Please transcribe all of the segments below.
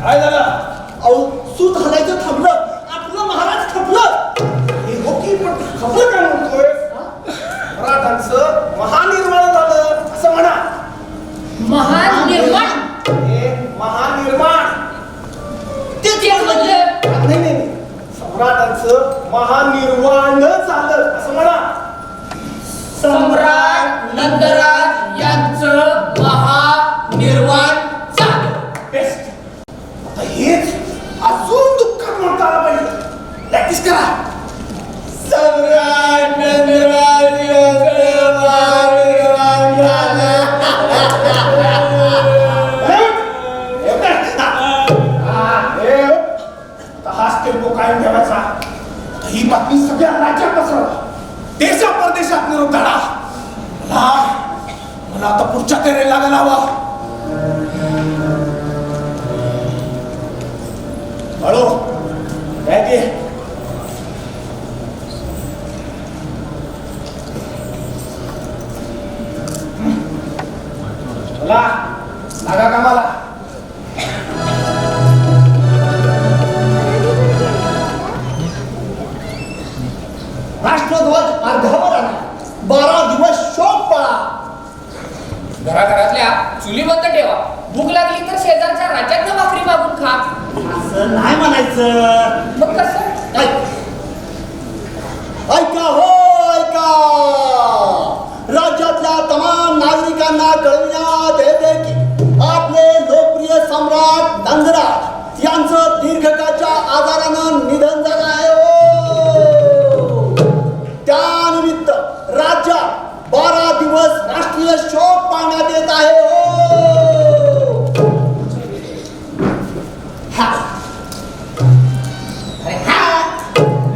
काय झालं? अहो सूत हलायचं थांबलं, आपलं महाराज खपलं. हे हो की पण खपलं काय म्हणतोय? मराठांचं महानिर्माण झालं असं म्हणा. महानिर्माण हे महानिर्माण ते म्हणजे नाही नाही, सम्राटांचं महानिर्वाण झालं असं म्हणा. सम्राट नंदराज यांचं महानिर्वाण झालं. बेस्ट. आता हेच अजून दुःखात म्हणता आलं पाहिजे. प्रॅक्टिस करा. सम्राट नंदराज यांचं महानिर्वाण झालं. हाच टेम्पो कायम ठेवायचा. ही बातमी सगळ्या राज्यात पसरवा. देशा परदेशात निरोप धाडा. मला आता पुढच्या तयारीला लागायला हवा. हळू बॅग घे. चला लागा कामाला. राष्ट्रध्वज अर्ध्यावर आला, 12 दिवस शोक पळा. घराघरातल्या चुली बंद ठेवा. भूक लागली तर शेजारच्या राज्यातनं भाकरी मागून खा. असं नाही म्हणायचं. मग कसं? ऐका हो ऐका, राज्यातल्या तमाम नागरिकांना कळविण्यात येते की आपले लोकप्रिय सम्राट नंदराज यांचं दीर्घकाळच्या आजारानं निधन झालं आहे. त्यानिमित्त राज्यात 12 दिवस राष्ट्रीय शोक पाळण्यात येत आहे.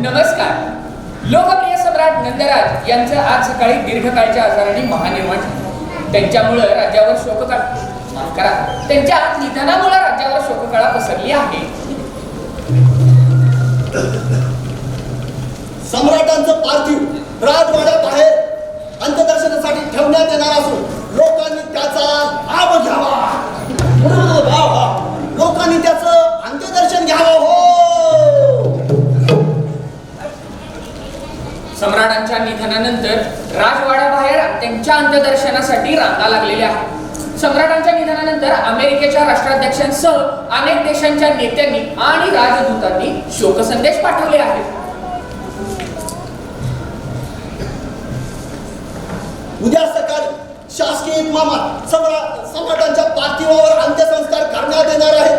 नमस्कार. लोकप्रिय सम्राट नंदराज यांचं आज सकाळी दीर्घकाळच्या आजाराने महानिर्वाण झालं. त्यांच्यामुळे राज्यावर शोककळा, माफ करा, त्यांच्या निधनामुळे राज्यावर शोककळा पसरली आहे. सम्राटांचं पार्थिव राजवाड्याबाहेर अंत्यदर्शनासाठी ठेवण्यात येणार असून लोकांनी त्याचा लाभ घ्यावा. लोकांनी त्याचं अंत्यदर्शन घ्यावं. हो, सम्राटांच्या निधनानंतर राजवाड्याबाहेर त्यांच्या अंत्यदर्शनासाठी रांगा लागलेल्या आहेत. सम्राटांच्या निधनानंतर अमेरिकेच्या राष्ट्राध्यक्षांसह अनेक देशांच्या नेत्यांनी आणि राजदूतांनी शोकसंदेश पाठवले आहेत. उद्या सकाळी शासकीय इतमामात सम्राटांच्या पार्थिवावर अंत्यसंस्कार करण्यात येणार आहे.